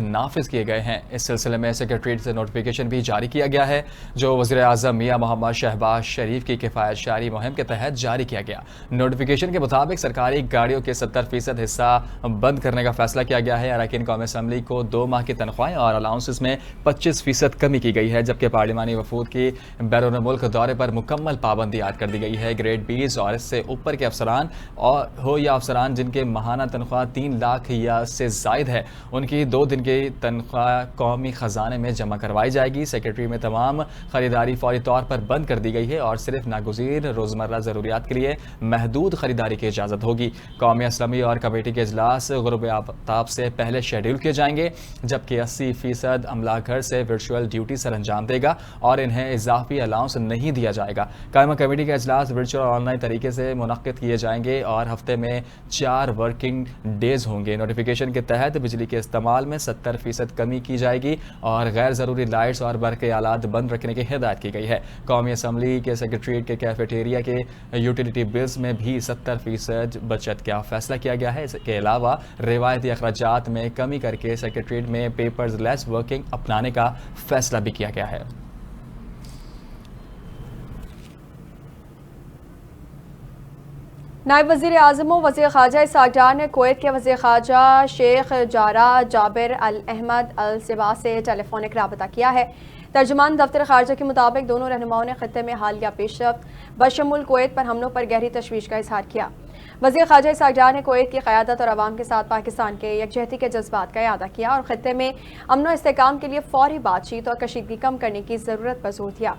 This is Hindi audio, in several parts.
नाफिज किए गए हैं। इस सिलसिले में सेक्रेटरीट से नोटिफिकेशन भी जारी किया गया है, जो वज़ीर आज़म मियां मोहम्मद शहबाज शरीफ की किफ़ायतशारी मुहिम के तहत जारी किया गया। नोटिफिकेशन के मुताबिक सरकारी गाड़ियों के 70% हिस्सा बंद करने का फैसला किया गया है। अरकान कौमी असम्बली को 2 माह की तनख्वाहें और अलाउंसेस में 25% कमी की गई है, जबकि पार्लिमानी वफूद की बैरून मुल्क दौरे पर मुकम्मल पाबंदी आयद कर दी गई है। ग्रेड 20 और इससे ऊपर के अफसरान या अफसरान जिनके माहाना तनख्वाह 3 लाख या से जायद है, उनकी 2 दिन की तनख्वाह कौमी खजाने में जमा करवाई जाएगी। सेक्रेटरी में तमाम खरीदारी फौरी तौर पर बंद कर दी गई है और सिर्फ नागुज़ीर रोज़मर्रा ज़रूरियात के लिए महदूद खरीदारी की इजाज़त होगी। कौमी असम्बली और कमेटी के इजलास गुरूब आफ्ताब से पहले शेड्यूल किए जाएंगे, जबकि 80% अमला घर से वर्चुअल ड्यूटी सर अंजाम देगा और इन्हें इजाफी अलाउंस नहीं दिया जाएगा। कायमा कमेटी के इजलास वर्चुअल ऑनलाइन तरीके से मुनक्किद किए जाएंगे और हफ्ते में 4 वर्किंग डेज होंगे। नोटिफिकेशन के तहत बिजली के इस्तेमाल में 70% कमी की जाएगी और गैर ज़रूरी लाइट्स और बरक़ी आलात बंद रखने की हिदायत की गई है। कौमी असम्बली के सेक्रेटरीट के कैफेटेरिया के यूटिलिटी बिल्स में भी 70% बचत का फैसला किया गया है। इसके अलावा रिवायती अखराजात में कमी करके सेक्रेटरीट में पेपर्स लेस वर्किंग अपनाने का फैसला भी किया गया है। नायब वज़ीर आज़म व वज़ीर ख़ारजा इसहाक़ डार ने कुवैत के वज़ीर ख़ारजा शेख जारा जाबिर अल अहमद अल सिबा से टेलीफोनिक राबता किया है। तर्जुमान दफ्तर ख़ारजा के मुताबिक दोनों रहनुमाओं ने ख़ित्ते में हालिया पेशरफ्त बशमुल कुवैत पर हमलों पर गहरी तशवीश का इजहार किया। वज़ीर ख़ारजा इसहाक़ डार ने कुवैत की क़यादत और अवाम के साथ पाकिस्तान के यकजहती के जज्बात का इआदा किया और ख़ित्ते में अमन व इस्तेहकाम के लिए फ़ौरी बातचीत और कशीदगी कम करने की ज़रूरत पर जोर दिया।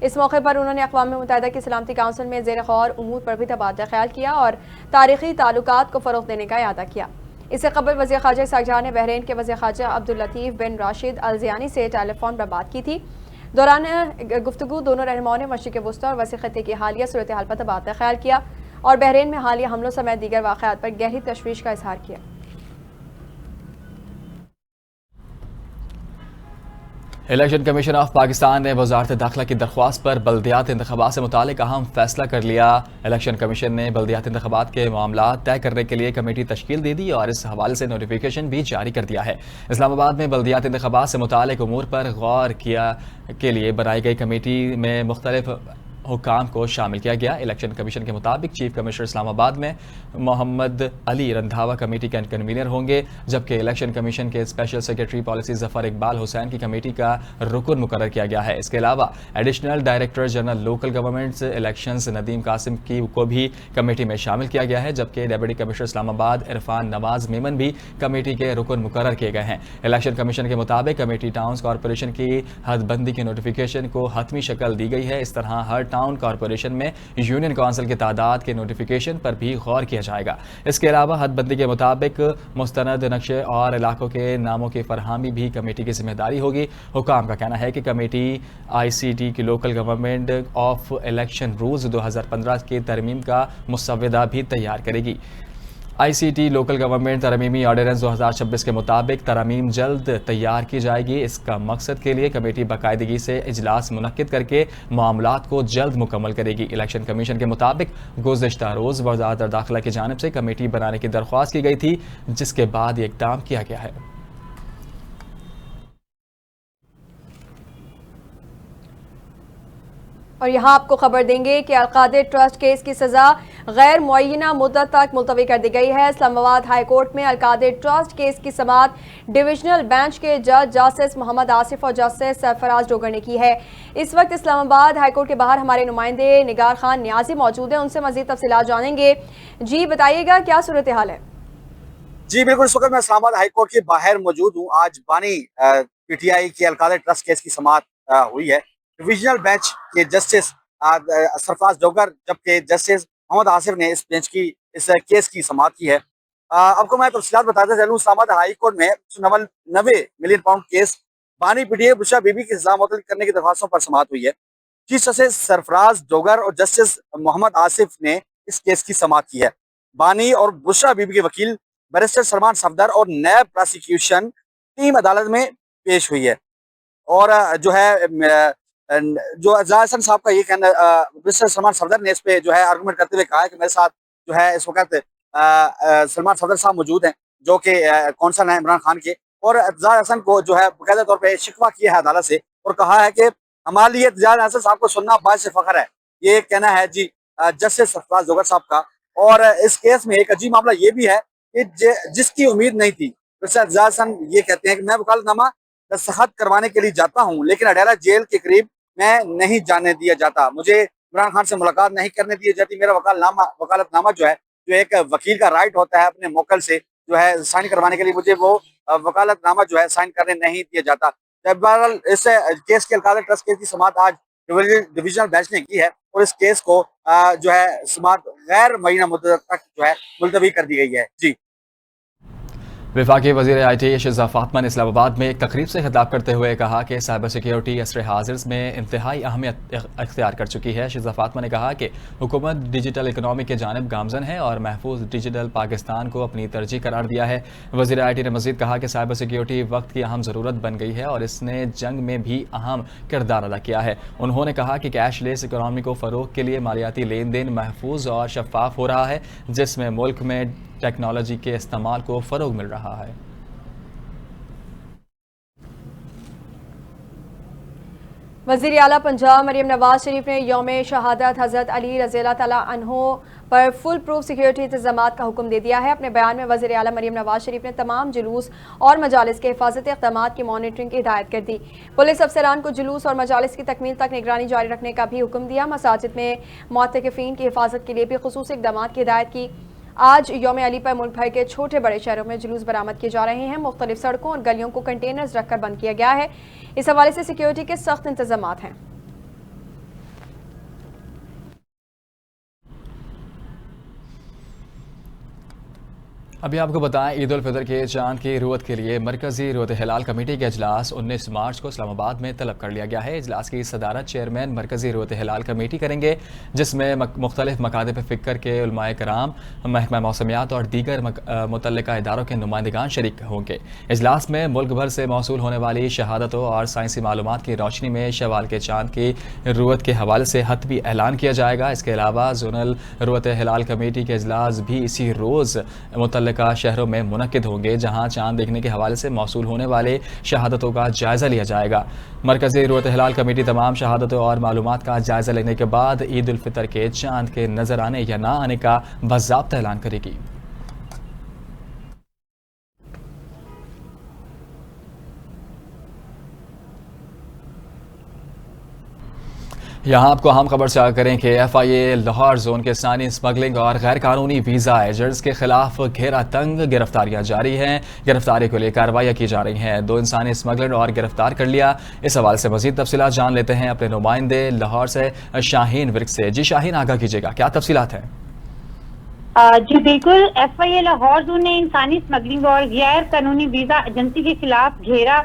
इस मौके पर उन्होंने अक़वाम मुत्तहिदा की सलामती काउंसिल में ज़ेर ग़ौर उमूर पर भी तबादला ख्याल किया और तारीख़ी ताल्लुकात को फ़रोग़ देने का इआदा किया। इससे कबल वज़ीर ख़ारजा इसहाक़ डार ने बहरीन के वज़ीर ख़ारजा अब्दुल लतीफ़ बिन राशिद अल ज़ियानी से टेलीफोन पर बात की थी। दौरान गुफ्तगू दोनों रहनुमाओं ने मशरिक़ वस्ती और वसी ख़ित्ते की हालिया सूरत हाल पर तबादला ख्याल किया और बहरीन में हालिया हमलों समेत दीगर वाक़यात पर गहरी तशवीश का इजहार किया। इलेक्शन कमीशन ऑफ पाकिस्तान ने वज़ारत दाखिला की दरख्वास्त पर बल्दियात इंतख़ाबात से मुतालिक अहम फैसला कर लिया। इलेक्शन कमीशन ने बल्दियात इंतख़ाबात के मामला तय करने के लिए कमेटी तश्कील दे दी और इस हवाले से नोटिफिकेशन भी जारी कर दिया है। इस्लामाबाद में बल्दियात इंतख़ाबात से मुतालिक उमूर पर गौर किया के लिए बनाई गई कमेटी में मुख्तलिफ हुकाम को शामिल किया गया। इलेक्शन कमीशन के मुताबिक चीफ कमिश्नर इस्लामाबाद में मोहम्मद अली रंधावा कमेटी के कन्वीनर होंगे, जबकि इलेक्शन कमीशन के special secretary policy Zafar Iqbal Hussain की कमेटी का रुकन मुकर्रर किया गया है। इसके अलावा additional director general local governments elections Nadeem Qasim की को भी कमेटी में शामिल किया गया है, जबकि डिप्टी कमिश्नर इस्लामाबाद इरफान नवाज मेमन भी कमेटी के रुकन मुकर्रर किए गए हैं। इलेक्शन कमीशन के मुताबिक कमेटी टाउन्स कॉरपोरेशन की हदबंदी के नोटिफिकेशन को हतमी शक्ल दी गई है। इस तरह हर टाउन कॉरपोरेशन में यूनियन काउंसिल की तादाद के नोटिफिकेशन पर भी गौर किया जाएगा। इसके अलावा हदबंदी के मुताबिक मुस्तनद नक्शे और इलाकों के नामों की फरहमी भी कमेटी की जिम्मेदारी होगी। हुकाम का कहना है कि कमेटी ICT की local government of election rules 2015 की तरमीम का मुसव्वदा भी तैयार करेगी। ICT लोकल गवर्नमेंट तरमीमी ऑर्डिनेंस 2026 के मुताबिक तरमीम जल्द तैयार की जाएगी। इसका मकसद के लिए कमेटी बाकायदगी से इजलास मुनक्किद करके मामलात को जल्द मुकम्मल करेगी। इलेक्शन कमीशन के मुताबिक गुज़िश्ता रोज़ वज़ारत दाखिला की जानिब से कमेटी बनाने की दरख्वास्त की गई थी, जिसके बाद ये इक़दाम किया गया है। और यहाँ आपको खबर देंगे कि अलकादिर ट्रस्ट केस की सजा गैर मुअय्यना मुद्दत तक मुलतवी कर दी गई है। इस्लामाबाद हाई कोर्ट में अलकादिर ट्रस्ट केस की समाअत डिविजनल बेंच के जज जस्टिस मोहम्मद आसिफ और जस्टिस सरफराज डोगर ने की है। इस वक्त इस्लामाबाद हाई कोर्ट के बाहर हमारे नुमाइंदे निगार खान न्याजी मौजूद हैं, उनसे मजीद तफसीलात जानेंगे। जी बताइएगा, क्या सूरत हाल है? जी बिल्कुल, इस वक्त मैं इस्लामाबाद हाई कोर्ट के बाहर मौजूद हूँ। आज बानी PTI की अलकादिर ट्रस्ट केस की समाअत हुई है। डिविजनल बेंच के जस्टिस सरफराज डोगर जबकि जस्टिस मोहम्मद आसिफ ने इस बेंच की इस केस की समाअत की है। आपको मैं तफसीलात बताते चलूँ, इस्लामाबाद हाई कोर्ट में 90 मिलियन पाउंड केस बानी PTI बुशरा बीबी की सजा मुअत्तल करने की दरख्वास्तों पर समाअत हुई है। चीफ जस्टिस सरफराज डोगर और जस्टिस मोहम्मद आसिफ ने इस केस की समाअत की है। बानी और बुशरा बीबी के वकील बैरिस्टर सलमान सफदर और नैब प्रोसिक्यूशन टीम अदालत में पेश हुई है। और जो है जो अजहर साहब का ये कहना, बैरिस्टर सलमान सफदर ने इस पे जो है आर्गूमेंट करते हुए कहा है कि मेरे साथ जो है इस वक्त सलमान सफदर साहब मौजूद हैं, जो कि कौंसल हैं इमरान खान के, और एतजार हसन को जो है बाकायदा तौर पर शिकवा किया है अदालत से और कहा है कि हमारे लिए एतजार हसन साहब को सुनना बायस फख्र है। ये कहना है जी जस्टिस सरफराज जोगर साहब का। और इस केस में एक अजीब मामला ये भी है कि जिसकी उम्मीद नहीं थी, एतजार हसन ये कहते हैं कि मैं वकालतनामा दस्तखत करवाने के लिए जाता हूँ लेकिन अडेला जेल के करीब मैं नहीं जाने दिया जाता, मुझे इमरान खान से मुलाकात नहीं करने दी जाती, मेरा वकालतनामा जो है, जो एक वकील का राइट होता है अपने मोकल से जो है साइन करवाने के लिए, मुझे वो वकालतनामा जो है साइन करने नहीं दिया जाता। बहरहाल इस केस के अलकादा ट्रस्ट केस की समाअत आज डिविजनल बेंच ने की है और इस केस को जो है समाअत गैर मुअय्यना मुद्दत तक जो है मुलतवी कर दी गई है। जी। वफाकी वज़ीर IT शिज़ा फातिमा ने इस्लामाबाद में एक तकरीब से खिताब करते हुए कहा कि साइबर सिक्योरिटी असर हाज़िर में इंतहाई अहमियत अख्तियार कर चुकी है। शिज़ा फातिमा ने कहा कि हुकूमत डिजिटल इकनॉमी के जानिब गामजन है और महफूज डिजिटल पाकिस्तान को अपनी तरजीह करार दिया है। वज़ीर IT ने मज़ीद कहा कि साइबर सिक्योरिटी वक्त की अहम ज़रूरत बन गई है और इसने जंग में भी अहम किरदार अदा किया है। उन्होंने कहा कि कैशलेस इकनॉमी को फ़रोग के लिए मालियाती लेन देन महफूज और शफाफ हो रहा है, जिसमें मुल्क में टेक्नोलॉजी के इस्तेमाल को फ़रोग मिल रहा है। वज़ीर आला पंजाब मरीम नवाज शरीफ ने यौम शहादत हज़रत अली रज़ियल्लाहु तआला अन्हु पर फुल प्रूफ सिक्योरिटी इंतजामात का हुक्म दे दिया है। अपने बयान में वज़ीर आला मरीम नवाज शरीफ ने तमाम जुलूस और मजालिस के हिफाजती इक़दामात की मॉनिटरिंग की हिदायत कर दी। पुलिस अफसरान को जुलूस और मजालिस की तकमील तक निगरानी जारी रखने का भी हुक्म दिया। मसाजिद में मुअत्तकिफ़ीन की हिफाजत के लिए भी ख़ुसूसी इक़दामात की हिदायत की। आज यौम अली पर मुल्क भर के छोटे बड़े शहरों में जुलूस बरामद किए जा रहे हैं। मुख्तलिफ सड़कों और गलियों को कंटेनर्स रखकर बंद किया गया है। इस हवाले से सिक्योरिटी के सख्त इंतजामात हैं। अभी आपको बताएं, ईद उल फितर के चांद की रुयत के लिए मरकजी रुयत हिलाल कमेटी का इजलास 19 मार्च को इस्लामाबाद में तलब कर लिया गया है। इजलास की सदारत चेयरमैन मरकजी रुयत हिलाल कमेटी करेंगे, जिसमें मुख्तलिफ मकातिब फ़िक्र के उलमाए कराम, महकमा मौसमियात और दीगर मुतल्लिका इदारों के नुमाइंदगान शरीक होंगे। इजलास में मुल्क भर से मौसूल होने वाली शहादतों और साइंसी मालूमात की रोशनी में शवाल के चांद की रुयत के हवाले से हतमी ऐलान किया जाएगा। इसके अलावा जोनल रुयत हिलाल कमेटी के इजलास भी इसी रोज़ मुतल्लिका शहरों में मुनक्किद होंगे, जहां चांद देखने के हवाले से मौसूल होने वाले शहादतों का जायजा लिया जाएगा। मरकजी रुयत हिलाल कमेटी तमाम शहादतों और मालूमात का जायजा लेने के बाद ईद उल फितर के चांद के नजर आने या ना आने का बाज़ाब्ता ऐलान करेगी। यहाँ आपको अहम खबर से आगाह करें कि FIA लाहौर जोन के सानी स्मगलिंग और गैर कानूनी वीज़ा एजेंट्स के खिलाफ घेरा तंग गिरफ्तारियाँ जारी हैं। गिरफ्तारी को लेकर कार्रवाइयाँ की जा रही हैं। 2 इंसानी स्मगलर और गिरफ्तार कर लिया। इस हवाले से मजीद तफसीलात जान लेते हैं अपने नुमाइंदे लाहौर से शाहीन विर्क से। जी शाहीन, आगाह कीजिएगा, क्या तफसीलात हैं? जी बिल्कुल, FIA लाहौर जोन ने इंसानी स्मगलिंग और गैर कानूनी वीज़ा एजेंसी के खिलाफ घेरा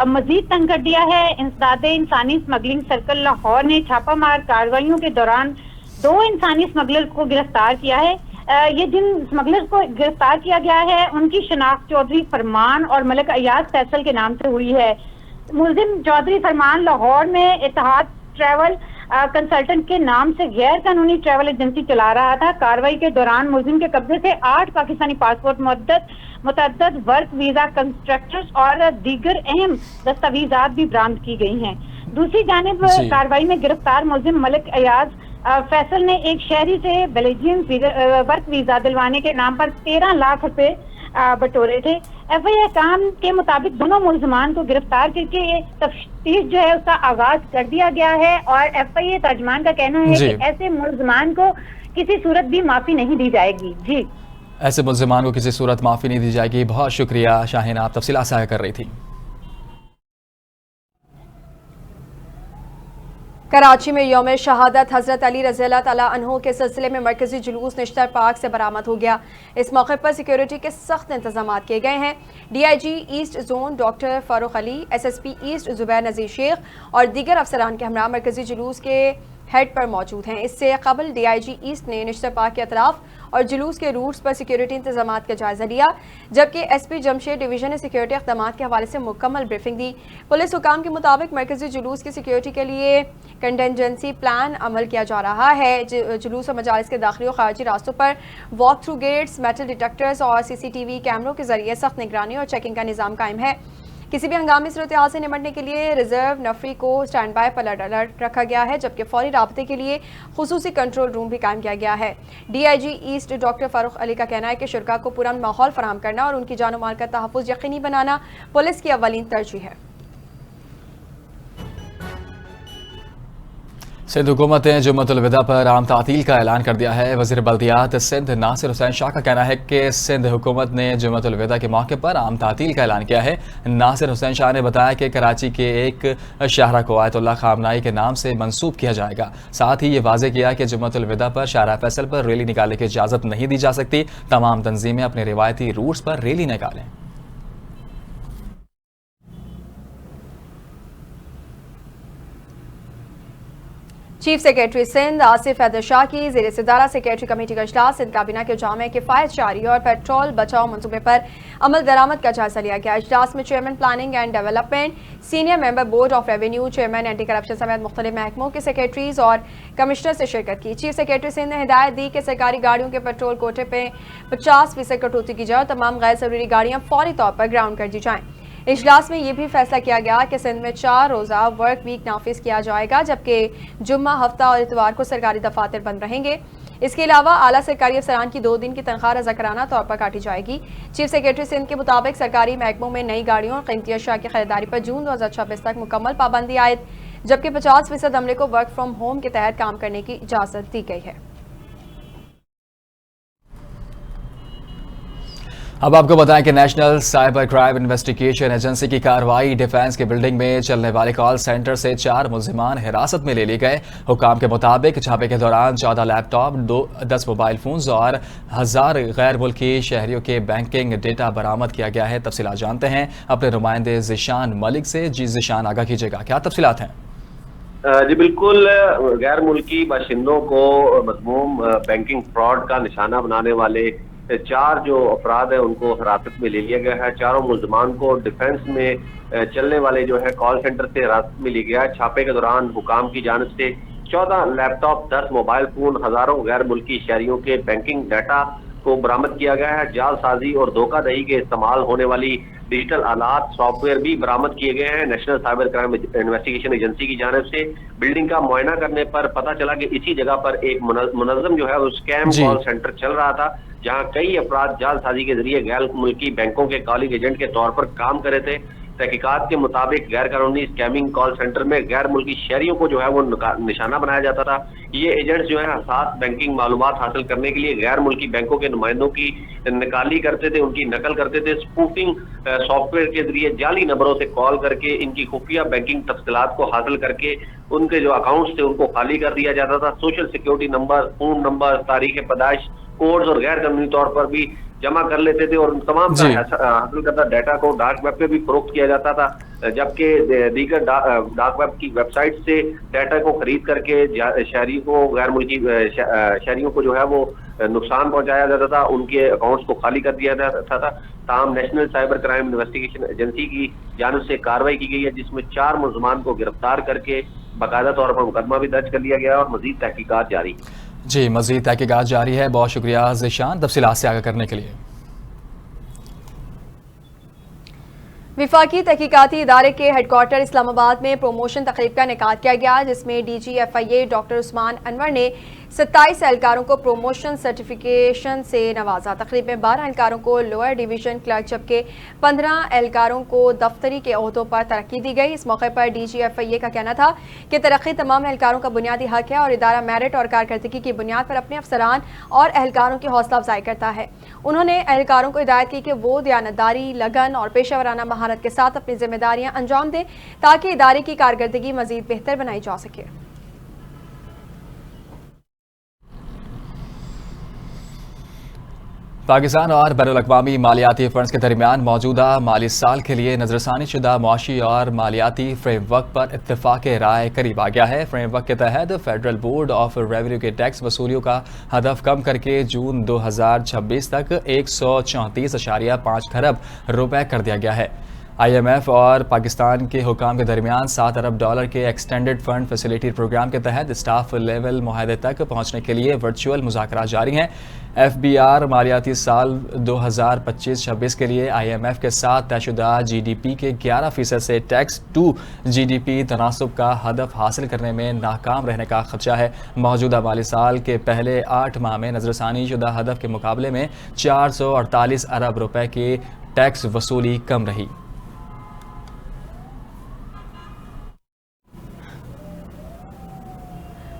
मजीद तंग कर दिया है। इंसदाद इंसानी स्मगलिंग सर्कल लाहौर ने छापामार कार्रवाइयों के दौरान 2 इंसानी स्मगलर को गिरफ्तार किया है। ये जिन स्मगलर को गिरफ्तार किया गया है उनकी शनाख्त चौधरी फरमान और मलिक अयाज फैसल के नाम से हुई है। मुलजिम चौधरी फरमान लाहौर में इत्तेहाद ट्रैवल कंसल्टेंट के नाम से गैर कानूनी ट्रैवल एजेंसी चला रहा था। कार्रवाई के दौरान मुलजिम के कब्जे से 8 पाकिस्तानी पासपोर्ट, मुतअद्दिद वर्क वीजा, कंस्ट्रक्टर्स और दीगर अहम दस्तावेजात भी बरामद की गई हैं। दूसरी जानिब कार्रवाई में गिरफ्तार मुलजिम मलिक अयाज फैसल ने एक शहरी से बेल्जियम वर्क वीजा दिलवाने के नाम पर 13 लाख रुपए बटोरे थे। FIA काम के मुताबिक दोनों मुलजमान को गिरफ्तार करके तफ्तीश जो है उसका आगाज कर दिया गया है और FIA तर्जमान का कहना है कि ऐसे मुलजमान को किसी सूरत भी माफी नहीं दी जाएगी। जी, ऐसे मुलजमान को किसी सूरत माफी नहीं दी जाएगी। बहुत शुक्रिया शाहीन, आप तफसीलात साझा कर रही थी। कराची में यौम शहादत हज़रत अली रज़ियल्लाहु तआला अन्हु के सिलसिले में मरकजी जुलूस निश्तर पार्क से बरामद हो गया। इस मौके पर सिक्योरिटी के सख्त इंतजाम किए गए हैं। DIG east zone doctor Farooq Ali, SSP east Zubair Nazir Sheikh और दीगर अफसरान के हमरा मरकजी जुलूस के हेड पर मौजूद हैं। इससे कबल DIG ईस्ट ने निश्तर पार्क के अतराफ और जुलूस के रूट्स पर सिक्योरिटी इंतजाम का जायजा लिया, जबकि SP जमशेद डिवीजन ने सिक्योरिटी इक़दाम के हवाले से मुकम्मल ब्रीफिंग दी। पुलिस हुकाम के मुताबिक मरकजी जुलूस की सिक्योरिटी के लिए कंटेंजेंसी प्लान अमल किया जा रहा है। जुलूस और मजालिस के दाखिली और खारजी रास्तों पर walk through gates, metal detectors और CCTV कैमरों के जरिए सख्त निगरानी और चेकिंग का निज़ाम कायम है। किसी भी हंगामी सूरत-ए-हाल से निपटने के लिए रिजर्व नफरी को स्टैंड बाय पर अलर्ट रखा गया है, जबकि फौरी राब्ते के लिए खुसूसी कंट्रोल रूम भी कायम किया गया है। DIG east doctor Farooq Ali का कहना है कि शुरका को पुरअमन माहौल फराहम करना और उनकी जान और माल का तहफ़्फ़ुज़ यकीनी बनाना पुलिस की अव्वलीन तरजीह है। सिंध हुकूमत ने जुम्मतुल विदा पर आम तातील का ऐलान कर दिया है। वज़ीर बल्दियात सिंध नासिर हुसैन शाह का कहना है कि सिंध हुकूमत ने जुम्मतुल विदा के मौके पर आम तातील का ऐलान किया है। नासिर हुसैन शाह ने बताया कि कराची के एक शाहरा को आयतुल्लाह खामनाई के नाम से मंसूब किया जाएगा। साथ ही ये वाज़ेह किया कि जुम्मतुल विदा पर शाहरा फैसल पर रैली निकालने की इजाज़त नहीं दी जा सकती। तमाम तंजीमें अपने रिवायती रूट्स पर रैली निकालें। चीफ सेक्रेटरी सिंध आसिफ हैदर शाह की ज़ेर सदारा सेक्रेटरी कमेटी का इजलास सिंध काबीना के जामे किफ़ायत जारी और पेट्रोल बचाओ मनसूबे पर अमल दरामद का जायजा लिया गया। इजलास में chairman planning and development, senior member board of revenue, chairman anti corruption समेत मुख्तलिफ महकमों के सेक्रेटरीज और कमिश्नर से शिरकत की। चीफ सेक्रेटरी सिंध ने हिदायत दी कि सरकारी गाड़ियों के पेट्रोल कोटे पर 50% कटौती की जाए और तमाम गैर ज़रूरी गाड़ियाँ फौरी तौर पर ग्राउंड कर दी जाएँ। इजलास में यह भी फैसला किया गया कि सिंध में 4 रोज़ा वर्क वीक नाफिज किया जाएगा, जबकि जुम्मा, हफ्ता और इतवार को सरकारी दफातर बंद रहेंगे। इसके अलावा आला सरकारी अफसरान की 2 दिन की तनख्वाह रज़ाकाराना तौर पर काटी जाएगी। चीफ सेक्रेटरी सिंध के मुताबिक सरकारी महकमों में नई गाड़ियों और कीमती अशिया की खरीदारी पर जून 2026 तक मुकम्मल पाबंदी आयद, जबकि 50% अमले को वर्क फ्राम होम के तहत काम करने की इजाज़त दी गई है। अब आपको बताएं कि national cyber crime investigation agency की कार्रवाई डिफेंस की बिल्डिंग में चलने वाले कॉल सेंटर से 4 मुलजिमान हिरासत में ले लिए गए। हुकाम के मुताबिक छापे के दौरान 14 लैपटॉप, 10 मोबाइल फोन्स और 1000 गैर मुल्की शहरियों के बैंकिंग डेटा बरामद किया गया है। तफसीलात जानते हैं अपने नुमाइंदे ज़िशान मलिक से। जी ज़िशान, आगाह कीजिएगा, क्या तफसीलात हैं? जी बिल्कुल, गैर मुल्की बाशिंदों को मज़मूम बैंकिंग फ्रॉड का निशाना बनाने वाले 4 जो अफराद है उनको हिरासत में ले लिया गया है। चारों मुलजमान को डिफेंस में चलने वाले जो है कॉल सेंटर से हिरासत में लिया गया है। छापे के दौरान हुकाम की जानिब से 14 लैपटॉप, 10 मोबाइल फोन, हजारों गैर मुल्की शहरियों के बैंकिंग डाटा को बरामद किया गया है। जालसाजी और धोखाधड़ी के इस्तेमाल होने वाली डिजिटल आलात, सॉफ्टवेयर भी बरामद किए गए हैं। National cyber crime investigation agency की जानिब से बिल्डिंग का मुआयना करने पर पता चला कि इसी जगह पर एक मुनज़्ज़म जो है वो स्कैम कॉल सेंटर चल रहा था, जहां कई अफराद जालसाजी के जरिए गैर मुल्की बैंकों के कॉलिंग एजेंट के तौर पर काम कर रहे थे। तहकीकात के मुताबिक गैर कानूनी स्कैमिंग कॉल सेंटर में गैर मुल्की शहरियों को जो है वो निशाना बनाया जाता था। ये एजेंट्स जो है हसास बैंकिंग मालूमात हासिल करने के लिए गैर मुल्की बैंकों के नुमाइंदों की निकाली करते थे, उनकी नकल करते थे। स्पूफिंग सॉफ्टवेयर के जरिए जाली नंबरों से कॉल करके इनकी खुफिया बैंकिंग तफसीलात को हासिल करके उनके जो अकाउंट्स थे उनको खाली कर दिया जाता था। Social security number, phone number, तारीख पैदाइश, कोड्स और गैर कानूनी तौर पर भी जमा कर लेते थे और तमाम हासिल करता डाटा को डार्क वेब पे भी फरोख्त किया जाता था, जबकि दीगर डार्क वेब की वेबसाइट से डाटा को खरीद करके शहरी को, गैर मुल्की शहरियों को जो है वो नुकसान पहुंचाया जाता था, उनके अकाउंट्स को खाली कर दिया जाता था। ताहम national cyber crime investigation agency की जानिब से कार्रवाई की गई है, जिसमें 4 मुलजमान को गिरफ्तार करके बाकायदा तौर पर मुकदमा भी दर्ज कर लिया गया और मजीद तहकीकात जारी। जी, मजीद तहकीकात जारी है। बहुत शुक्रिया ज़िशान तफसीलात से आगाह करने के लिए। विफाकी तहकीकाती इदारे के हेडक्वार्टर इस्लामाबाद में प्रोमोशन तकरीब का इनेकाद किया गया, जिसमें DG FIA doctor Usman Anwar ने 27 एहलकारों को प्रोमोशन सर्टिफिकेशन से नवाजा। तकरीब में 12 एहलकारों को लोअर डिवीजन क्लर्क जबकि 15 एहलकारों को दफ्तरी के ओहदों पर तरक्की दी गई। इस मौके पर DG FIA का कहना था कि तरक्की तमाम एहलकारों का बुनियादी हक है और इदारा मेरिट और कारकर्दगी की बुनियाद पर अपने अफसरान और एहलकारों की हौसला अफजाई करता है। उन्होंने एहलकारों को हिदायत की कि वो दयानतदारी, लगन और पेशेवराना महारत के साथ अपनी जिम्मेदारियां अंजाम दें ताकि इदारे की कारकर्दगी मजीद बेहतर बनाई जा सके। पाकिस्तान और बैनुल-अक़वामी मालियाती फंड्स के दरमियान मौजूदा माली साल के लिए नजरसानी शुदा मुआशी और मालियाती फ्रेमवर्क पर इत्तेफाक राय करीब आ गया है। फ्रेमवर्क के तहत फेडरल बोर्ड ऑफ रेवेन्यू के टैक्स वसूलियों का हदफ कम करके जून 2026 तक 134.5 खरब रुपए कर दिया गया है। IMF और पाकिस्तान के हुकाम के दरमियान $7 अरब के एक्सटेंडेड फंड फैसिलिटी प्रोग्राम के तहत स्टाफ लेवल मुआहदे तक पहुंचने के लिए वर्चुअल मुज़ाकरात जारी हैं। FBR मालियाती साल 2025-26 के लिए IMF के साथ तयशुदा GDP के 11% से टैक्स टू GDP तनासुब का हदफ हासिल करने में नाकाम रहने का खदशा है। मौजूदा माली साल के पहले 8 माह में नजरसानी शुदा हदफ के मुकाबले में 448 अरब रुपए की टैक्स वसूली कम रही।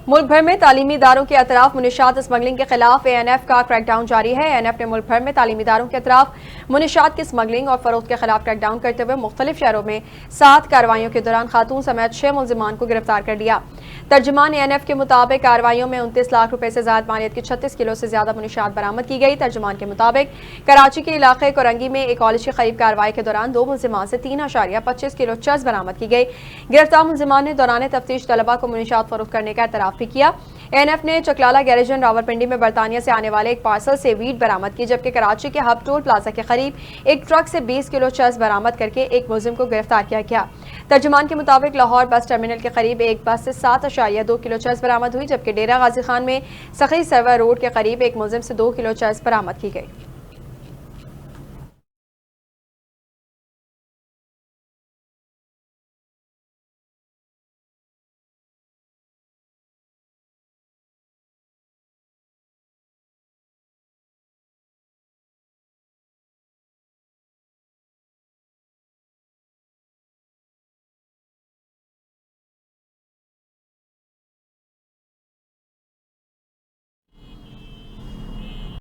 मुल्क भर में तालीमी इदारों के अतराफ मुनशात स्मगलिंग के खिलाफ ANF का क्रैकडाउन जारी है। ANF ने मुल्क भर में तालीमी इदारों के अतराफ मुनशात की स्मगलिंग और फरोख्त के खिलाफ क्रैकडाउन करते हुए मुख्तलिफ शहरों में 7 कार्रवाइयों के दौरान खातून समेत 6 मुलजिमान को गिरफ्तार कर लिया। तर्जुमान ANF के मुताबिक कार्रवाइयों में 29 लाख रुपए से ज्यादा मालियत की 36 किलो से ज्यादा मुनशात बरामद की गई। तर्जुमान के मुताबिक कराची के इलाके कोरंगी में एक कॉलेज के करीब कार्रवाई के दौरान 2 मुलजिमान से 3.25 किलो चर्स बरामद की गई। गिरफ्तार मुलजिमान ने दौरान तफ्तीश तलबा को मुनशात फरोख्त करने का एतराफ भी किया। ANF ने चकलाला गैरेजन रावलपिंडी में बरतानिया से आने वाले एक पार्सल से वीट बरामद की, जबकि कराची के हब टोल प्लाजा के करीब एक ट्रक से 20 किलो चर्स बरामद करके एक मुलजिम को गिरफ्तार किया गया। तर्जुमान के मुताबिक लाहौर बस टर्मिनल के करीब एक बस से 7.2 किलो चर्स बरामद हुई, जबकि डेरा गाजी खान में सखी सर्वर रोड के करीब एक मुलजिम से 2 किलो चर्स बरामद की गई।